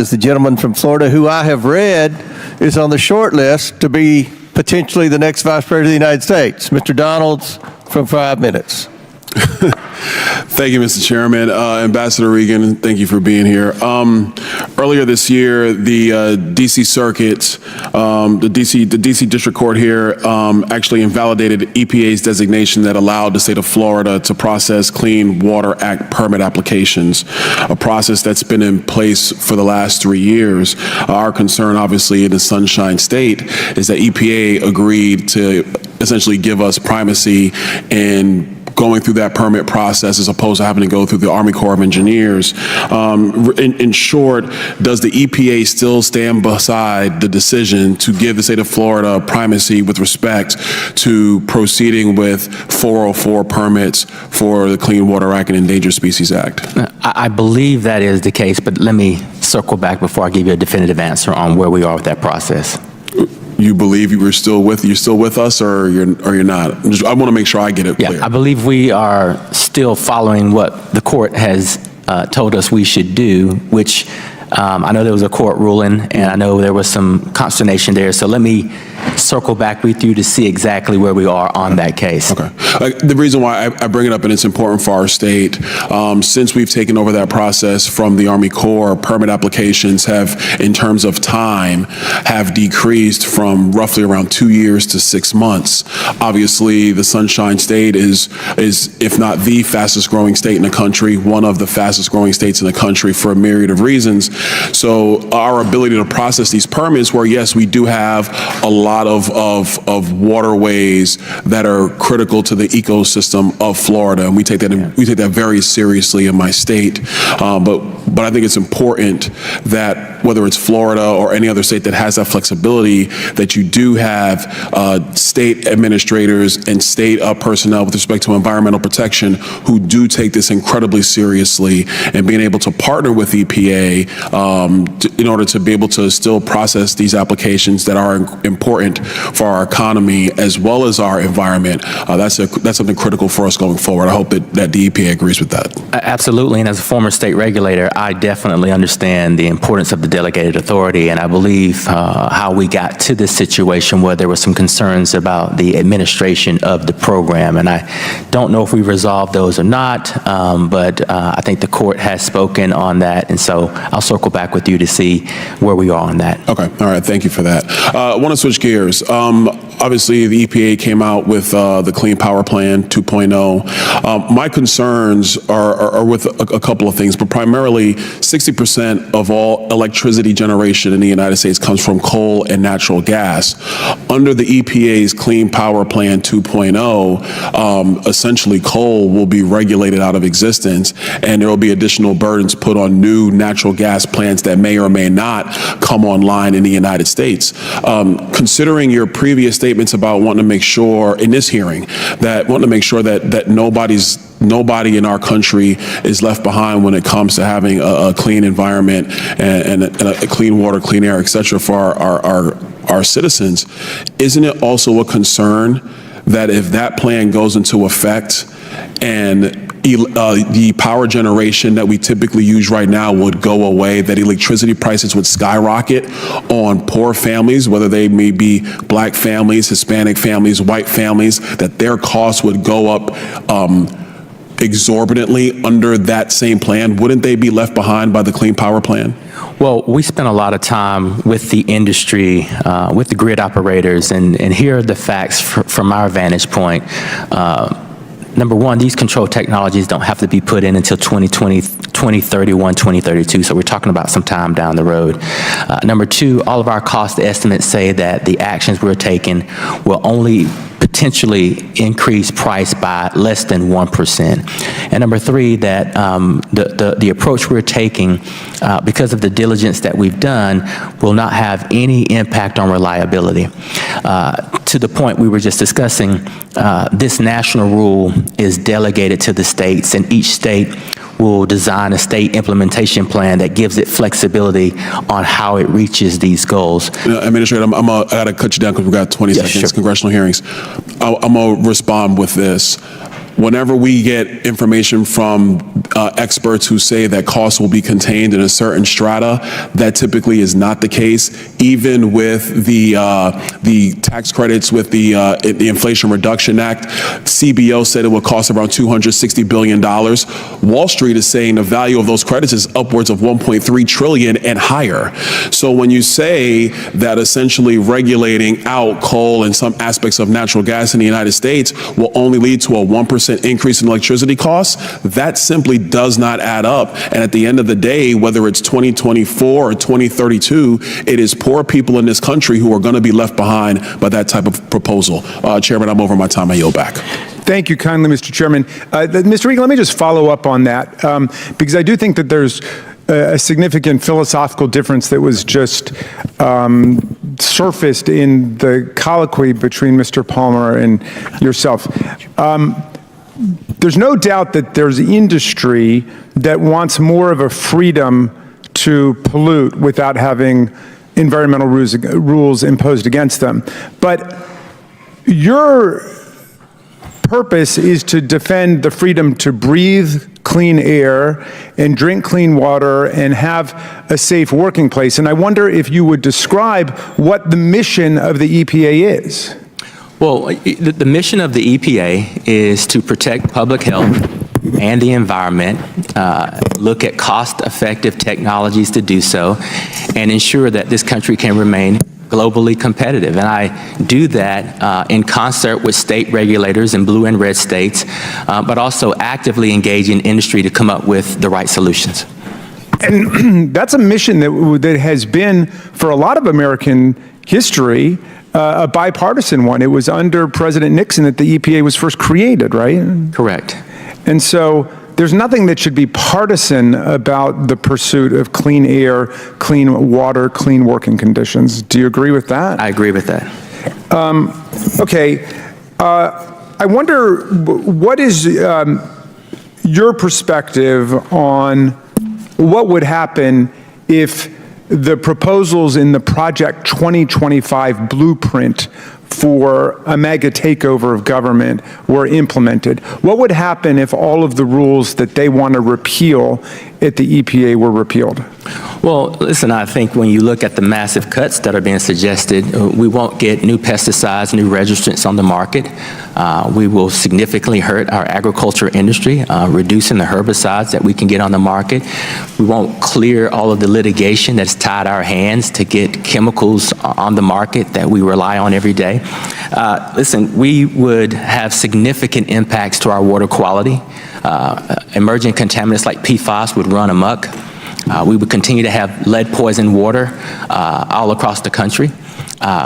is the gentleman from Florida who I have read is on the short list to be potentially the next Vice President of the United States. Mr. Donalds, from 5 minutes. Thank you, Mr. Chairman. Ambassador Regan, thank you for being here. Earlier this year, the D.C. Circuit, the D.C. District Court here actually invalidated EPA's designation that allowed the state of Florida to process Clean Water Act permit applications, a process that's been in place for the last 3 years. Our concern, obviously, in the Sunshine State is that EPA agreed to essentially give us primacy in going through that permit process as opposed to having to go through the Army Corps of Engineers. In short, does the EPA still stand beside the decision to give the state of Florida primacy with respect to proceeding with 404 permits for the Clean Water Act and Endangered Species Act? I believe that is the case, but let me circle back before I give you a definitive answer on where we are with that process. You believe you're still with us, or you're not? I want to make sure I get it clear. Yeah, I believe we are still following what the court has told us we should do, which I know there was a court ruling, and I know there was some consternation there. So let me circle back with you to see exactly where we are on that case. Okay. The reason why I bring it up, and it's important for our state, since we've taken over that process from the Army Corps, permit applications have, in terms of time, have decreased from roughly around 2 years to 6 months. Obviously, the Sunshine State is, if not the fastest growing state in the country, one of the fastest growing states in the country for a myriad of reasons. So our ability to process these permits, where yes, we do have a lot of waterways that are critical to the ecosystem of Florida, and we take that very seriously in my state. But I think it's important that whether it's Florida or any other state that has that flexibility, that you do have state administrators and state personnel with respect to environmental protection who do take this incredibly seriously, and being able to partner with EPA in order to be able to still process these applications that are important for our economy as well as our environment. That's something critical for us going forward. I hope that the EPA agrees with that. Absolutely, and as a former state regulator, I definitely understand the importance of the delegated authority, and I believe how we got to this situation where there were some concerns about the administration of the program, and I don't know if we resolved those or not, but I think the court has spoken on that, and so I'll circle back with you to see where we are on that. Okay, all right, thank you for that. I want to switch gears. Obviously, the EPA came out with the Clean Power Plan 2.0. My concerns are with a couple of things, but primarily 60% of all electricity generation in the United States comes from coal and natural gas. Under the EPA's Clean Power Plan 2.0, essentially coal will be regulated out of existence, and there will be additional burdens put on new natural gas plants that may or may not come online in the United States. Considering your previous statements about wanting to make sure in this hearing that nobody in our country is left behind when it comes to having a clean environment and a clean water, clean air, et cetera, for our citizens, isn't it also a concern that if that plan goes into effect and the power generation that we typically use right now would go away, that electricity prices would skyrocket on poor families, whether they may be black families, Hispanic families, white families, that their costs would go up exorbitantly under that same plan? Wouldn't they be left behind by the Clean Power Plan? Well, we spent a lot of time with the industry, with the grid operators, and here are the facts from our vantage point. Number one, these control technologies don't have to be put in until 2020, 2031, 2032, so we're talking about some time down the road. Number two, all of our cost estimates say that the actions we're taking will only potentially increase price by less than 1%. And number three, that the approach we're taking, because of the diligence that we've done, will not have any impact on reliability. To the point we were just discussing, this national rule is delegated to the states, and each state will design a state implementation plan that gives it flexibility on how it reaches these goals. Administrator, I got to cut you down because we've got 20 seconds, sure. Congressional hearings. I'm going to respond with this. whenever we get information from experts who say that costs will be contained in a certain strata, that typically is not the case. Even with the tax credits with the Inflation Reduction Act, CBO said it would cost around $260 billion. Wall Street is saying the value of those credits is upwards of $1.3 trillion and higher. So when you say that essentially regulating out coal and some aspects of natural gas in the United States will only lead to a 1% increase in electricity costs, that simply does not add up. And at the end of the day, whether it's 2024 or 2032, it is poor people in this country who are going to be left behind by that type of proposal. Chairman, I'm over my time. I yield back. Thank you kindly, Mr. Chairman. Mr. Regan, let me just follow up on that, because I do think that there's a significant philosophical difference that was just surfaced in the colloquy between Mr. Palmer and yourself. There's no doubt that there's industry that wants more of a freedom to pollute without having environmental rules imposed against them. But your purpose is to defend the freedom to breathe clean air and drink clean water and have a safe working place. And I wonder if you would describe what the mission of the EPA is. Well, the mission of the EPA is to protect public health and the environment, look at cost-effective technologies to do so, and ensure that this country can remain globally competitive. And I do that in concert with state regulators in blue and red states, but also actively engaging industry to come up with the right solutions. And that's a mission that has been, for a lot of American history, a bipartisan one. It was under President Nixon that the EPA was first created, right? Correct. And so there's nothing that should be partisan about the pursuit of clean air, clean water, clean working conditions. Do you agree with that? I agree with that. Okay. I wonder, what is your perspective on what would happen if the proposals in the Project 2025 blueprint for a mega takeover of government were implemented? What would happen if all of the rules that they want to repeal at the EPA were repealed? Well, listen, I think when you look at the massive cuts that are being suggested, we won't get new pesticides, new registrants on the market. We will significantly hurt our agriculture industry, reducing the herbicides that we can get on the market. We won't clear all of the litigation that's tied our hands to get chemicals on the market that we rely on every day. Listen, we would have significant impacts to our water quality. Emerging contaminants like PFAS would run amok. We would continue to have lead-poisoned water all across the country.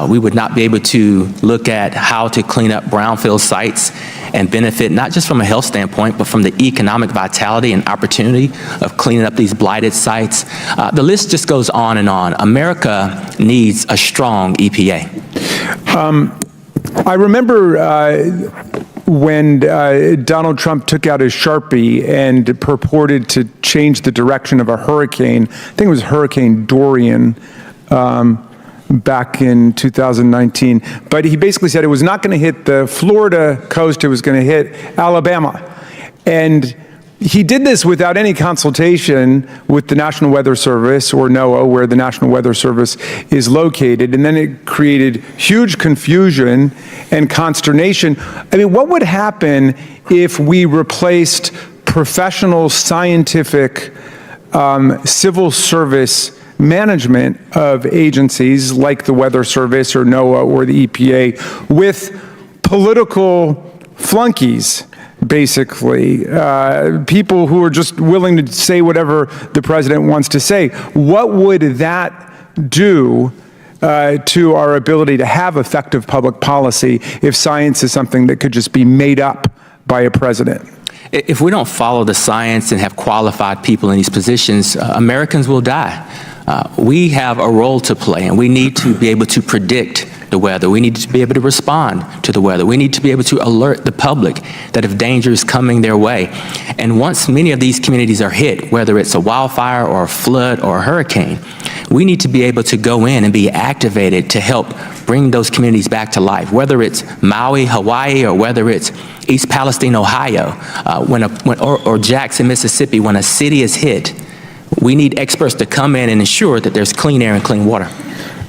We would not be able to look at how to clean up brownfield sites and benefit not just from a health standpoint, but from the economic vitality and opportunity of cleaning up these blighted sites. The list just goes on and on. America needs a strong EPA. I remember when Donald Trump took out his Sharpie and purported to change the direction of a hurricane. I think it was Hurricane Dorian back in 2019. But he basically said it was not going to hit the Florida coast, it was going to hit Alabama. And he did this without any consultation with the National Weather Service, or NOAA, where the National Weather Service is located, and then it created huge confusion and consternation. I mean, what would happen if we replaced professional, scientific, civil service management of agencies like the Weather Service or NOAA or the EPA with political flunkies? Basically, people who are just willing to say whatever the president wants to say. What would that do to our ability to have effective public policy if science is something that could just be made up by a president? If we don't follow the science and have qualified people in these positions, Americans will die. We have a role to play, and we need to be able to predict the weather. We need to be able to respond to the weather. We need to be able to alert the public that if danger is coming their way. And once many of these communities are hit, whether it's a wildfire or a flood or a hurricane, we need to be able to go in and be activated to help bring those communities back to life, whether it's Maui, Hawaii, or whether it's East Palestine, Ohio, or Jackson, Mississippi. When a city is hit, we need experts to come in and ensure that there's clean air and clean water.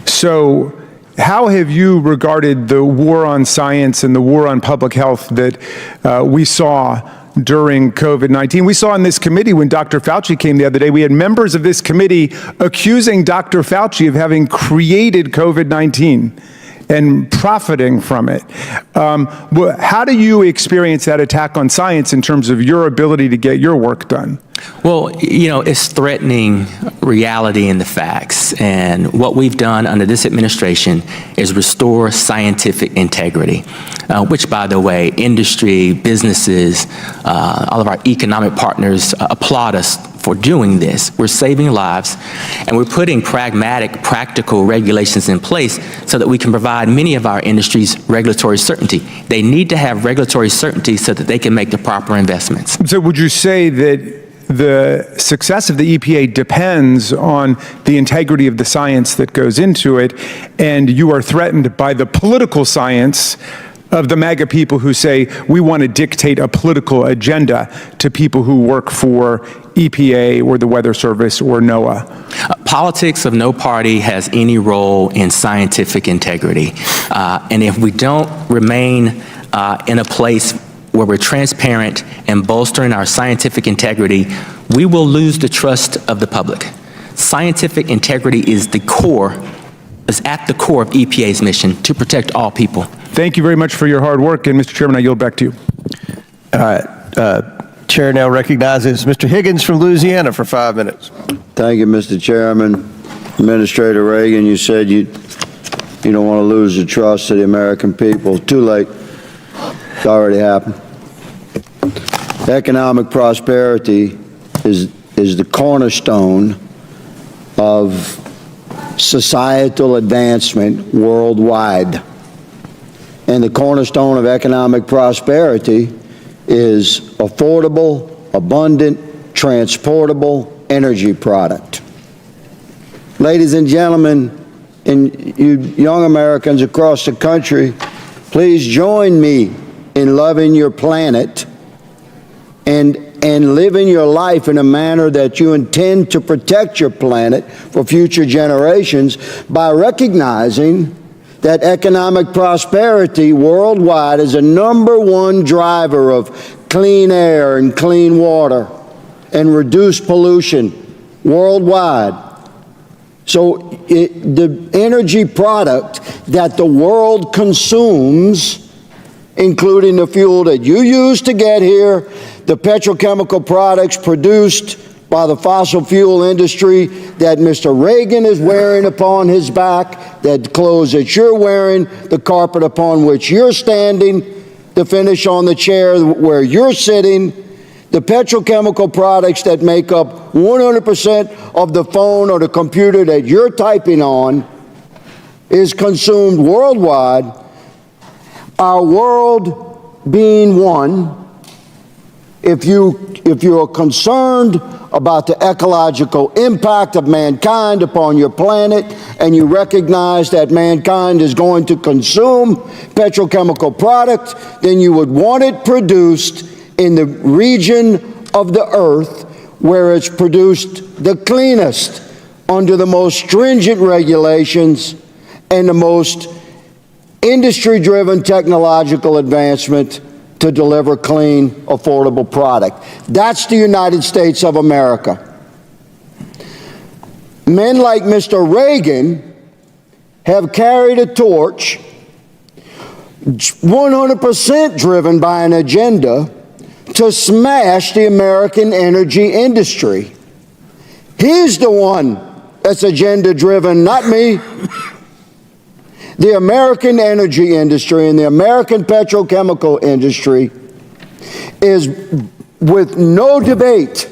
So how have you regarded the war on science and the war on public health that we saw during COVID-19? We saw in this committee when Dr. Fauci came the other day, we had members of this committee accusing Dr. Fauci of having created COVID-19 and profiting from it. How do you experience that attack on science in terms of your ability to get your work done? Well, it's threatening reality and the facts. And what we've done under this administration is restore scientific integrity, which, by the way, industry, businesses, all of our economic partners applaud us for doing this. We're saving lives, and we're putting pragmatic, practical regulations in place so that we can provide many of our industries regulatory certainty. They need to have regulatory certainty so that they can make the proper investments. So would you say that the success of the EPA depends on the integrity of the science that goes into it, and you are threatened by the political science of the MAGA people who say we want to dictate a political agenda to people who work for EPA or the Weather Service or NOAA? Politics of no party has any role in scientific integrity. And if we don't remain in a place where we're transparent and bolstering our scientific integrity, we will lose the trust of the public. Scientific integrity is at the core of EPA's mission to protect all people. Thank you very much for your hard work, and Mr. Chairman, I yield back to you. All right. Chair now recognizes Mr. Higgins from Louisiana for 5 minutes. Thank you, Mr. Chairman. Administrator Reagan, you said you don't want to lose the trust of the American people. Too late. It's already happened. Economic prosperity is the cornerstone of societal advancement worldwide. And the cornerstone of economic prosperity is affordable, abundant, transportable energy product. Ladies and gentlemen, and you young Americans across the country, please join me in loving your planet and living your life in a manner that you intend to protect your planet for future generations by recognizing that economic prosperity worldwide is a #1 driver of clean air and clean water and reduced pollution worldwide. So the energy product that the world consumes, including the fuel that you use to get here, the petrochemical products produced by the fossil fuel industry that Mr. Reagan is wearing upon his back, that clothes that you're wearing, the carpet upon which you're standing, the finish on the chair where you're sitting, the petrochemical products that make up 100% of the phone or the computer that you're typing on is consumed worldwide. Our world being one, if you are concerned about the ecological impact of mankind upon your planet, and you recognize that mankind is going to consume petrochemical products, then you would want it produced in the region of the earth where it's produced the cleanest, under the most stringent regulations and the most industry-driven technological advancement to deliver clean, affordable product. That's the United States of America. Men like Mr. Reagan have carried a torch 100% driven by an agenda to smash the American energy industry. He's the one that's agenda-driven, not me. The American energy industry and the American petrochemical industry is, with no debate,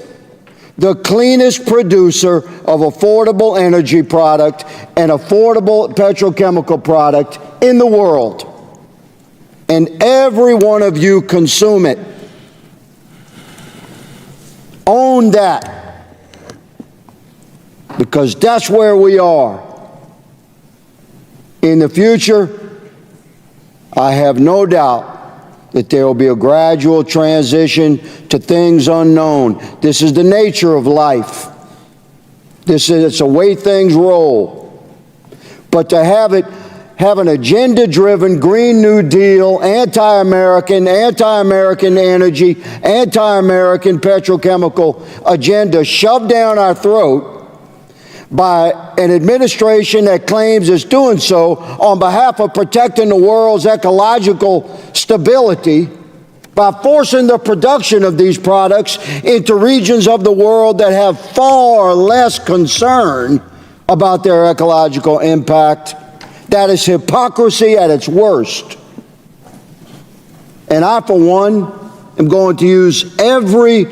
the cleanest producer of affordable energy product and affordable petrochemical product in the world. And every one of you consume it. Own that. Because that's where we are In the future, I have no doubt that there will be a gradual transition to things unknown. This is the nature of life. It's the way things roll. But to have an agenda-driven Green New Deal, anti-American energy, anti-American petrochemical agenda shoved down our throat by an administration that claims it's doing so on behalf of protecting the world's ecological stability, by forcing the production of these products into regions of the world that have far less concern about their ecological impact. That is hypocrisy at its worst. And I, for one, am going to use every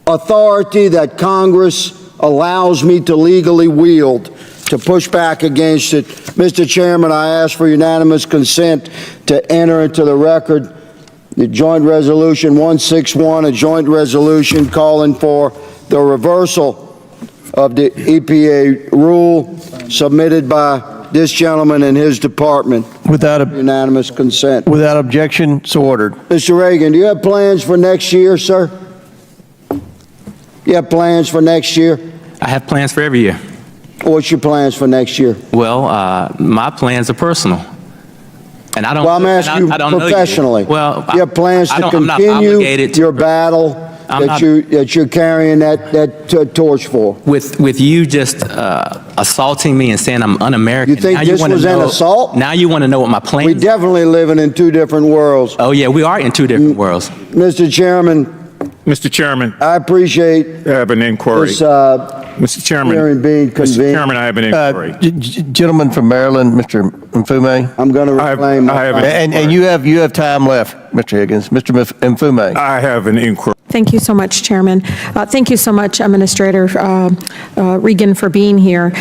authority that Congress allows me to legally wield to push back against it. Mr. Chairman, I ask for unanimous consent to enter into the record the Joint Resolution 161, a joint resolution calling for the reversal of the EPA rule submitted by this gentleman and his department. Without Unanimous consent. Without objection, so ordered. Mr. Reagan, do you have plans for next year, sir? You have plans for next year? I have plans for every year. What's your plans for next year? Well, my plans are personal. And I don't. Well, I'm asking I don't you know professionally. Well, you have plans to I'm not continue obligated to- your battle that you're carrying that torch for. With you just assaulting me and saying I'm un-American. You think now this wanna was an know- assault? Now you want to know what my We plans. definitely living in two different worlds. Oh yeah, we are in two different worlds. Mr. Chairman, Mr. Chairman, I appreciate I have an inquiry. this Mr. Chairman, hearing being Mr. convened. Chairman, I have an inquiry. Gentleman from Maryland, Mr. Mfume. I'm going to reclaim my I have time. And you have time left, Mr. Higgins. Mr. Mfume. I have an inquiry. Thank you so much, Chairman. Thank you so much, Administrator Regan, for being here.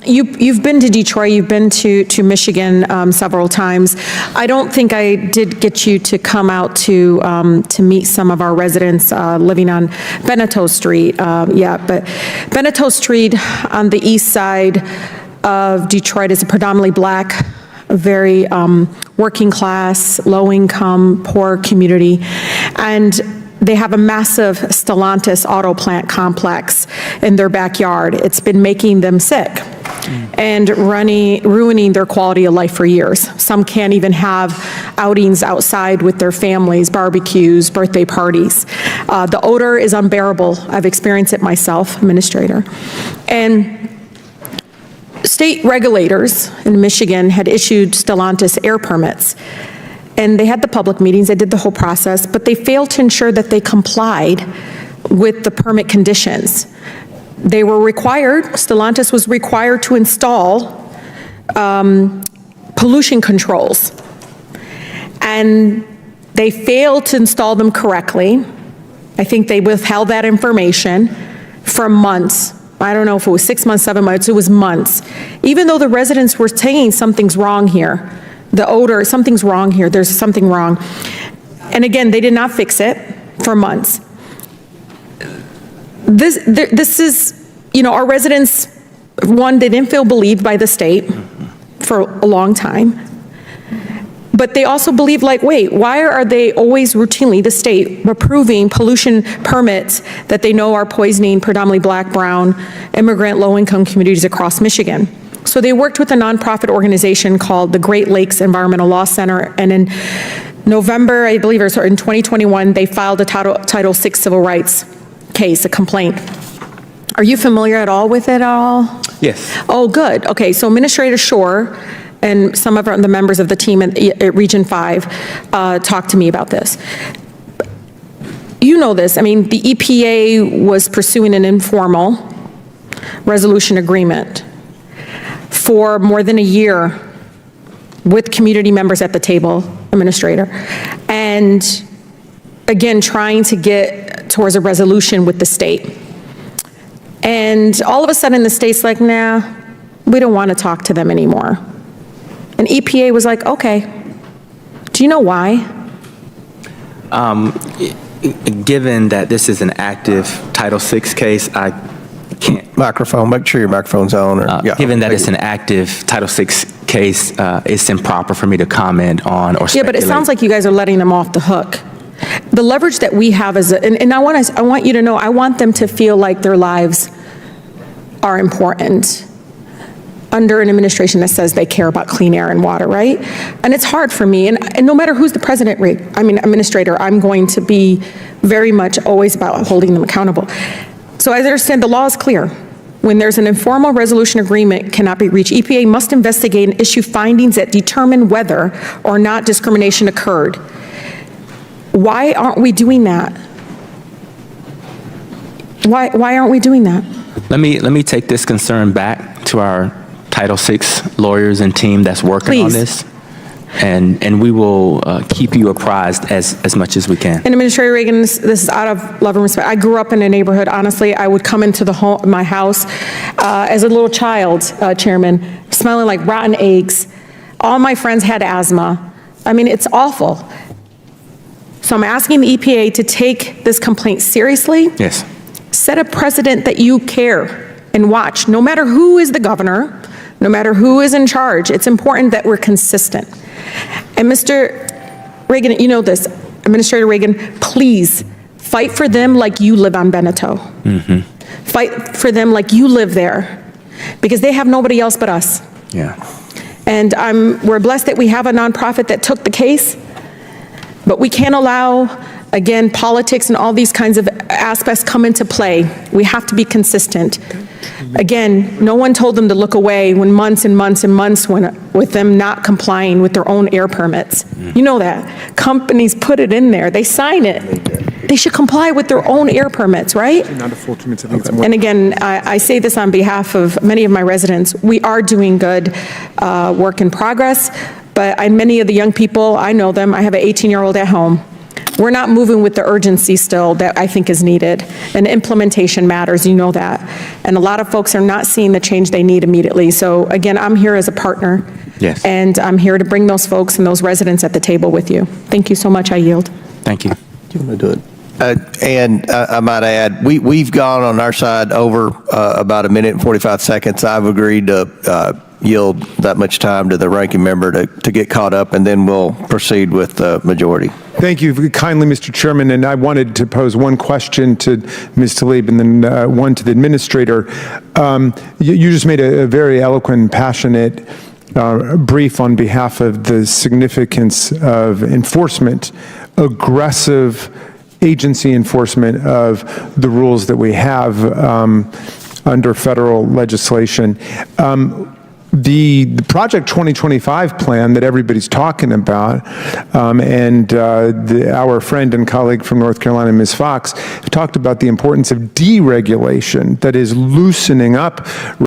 You've been to Detroit, you've been to Michigan several times. I don't think I did get you to come out to meet some of our residents living on Beneteau Street yet, but Beneteau Street on the east side of Detroit is a predominantly black, very working class, low income, poor community, and they have a massive Stellantis auto plant complex in their backyard. It's been making them sick and ruining their quality of life for years. Some can't even have outings outside with their families, barbecues, birthday parties. The odor is unbearable. I've experienced it myself, Administrator. And state regulators in Michigan had issued Stellantis air permits. And they had the public meetings, they did the whole process, but they failed to ensure that they complied with the permit conditions. They were required, Stellantis was required to install pollution controls. And they failed to install them correctly. I think they withheld that information for months. I don't know if it was 6 months, 7 months, it was months. Even though the residents were saying something's wrong here, the odor, something's wrong here, there's something wrong. And again, they did not fix it for months. This is, our residents, one, they didn't feel believed by the state for a long time. But they also believe, wait, why are they always routinely, the state, approving pollution permits that they know are poisoning predominantly black, brown, immigrant, low-income communities across Michigan? So they worked with a nonprofit organization called the Great Lakes Environmental Law Center, and in November, I believe, or in 2021, they filed a Title VI civil rights case, a complaint. Are you familiar at all with it at all? Yes. Oh, good. Okay, so Administrator Shore and some of the members of the team at Region 5 talked to me about this. You know this, the EPA was pursuing an informal resolution agreement for more than a year with community members at the table, Administrator, and again, trying to get towards a resolution with the state. And all of a sudden, the state's like, nah, we don't want to talk to them anymore. And EPA was like, okay. Do you know why? Given that this is an active Title VI case, I can't. Microphone, make sure your microphone's on. Given that it's an active Title VI case, it's improper for me to comment on or Yeah, speculate. but it sounds like you guys are letting them off the hook. The leverage that we have and I want you to know, I want them to feel like their lives are important under an administration that says they care about clean air and water, right? And it's hard for me, and no matter who's the president, administrator, I'm going to be very much always about holding them accountable. So as I understand, the law is clear. When there's an informal resolution agreement cannot be reached, EPA must investigate and issue findings that determine whether or not discrimination occurred. Why aren't we doing that? Why aren't we doing that? Let me take this concern back to our Title VI lawyers and team that's working on Please. this, and we will keep you apprised as much as we can. And Administrator Reagan, this is out of love and respect. I grew up in a neighborhood, honestly, I would come into my house as a little child, Chairman, smelling like rotten eggs. All my friends had asthma. I mean, it's awful. So I'm asking the EPA to take this complaint seriously. Yes. Set a precedent that you care and watch, no matter who is the governor, no matter who is in charge. It's important that we're consistent. And Mr. Reagan, you know this, Administrator Reagan, please fight for them like you live on Beneteau. Fight for them like you live there, because they have nobody else but us. Yeah. And we're blessed that we have a nonprofit that took the case, but we can't allow, again, politics and all these kinds of aspects come into play. We have to be consistent. Again, no one told them to look away when months and months and months went with them not complying with their own air permits. You know that. Companies put it in there. They sign it. They should comply with their own air permits, right? Not a full 2 minutes, I think it's more. And again, I say this on behalf of many of my residents. We are doing good work in progress, but many of the young people, I know them. I have an 18-year-old at home. We're not moving with the urgency still that I think is needed. And implementation matters, you know that. And a lot of folks are not seeing the change they need immediately. So again, I'm here as a partner. Yes. And I'm here to bring those folks and those residents at the table with you. Thank you so much. I yield. Thank you. You want to do it? And I might add, we've gone on our side over about 1 minute and 45 seconds. I've agreed to yield that much time to the ranking member to get caught up, and then we'll proceed with the majority. Thank you kindly, Mr. Chairman, and I wanted to pose one question to Ms. Tlaib and then one to the administrator. You just made a very eloquent and passionate brief on behalf of the significance of enforcement, aggressive agency enforcement of the rules that we have under federal legislation. The Project 2025 plan that everybody's talking about, and our friend and colleague from North Carolina, Ms. Fox, talked about the importance of deregulation, that is loosening up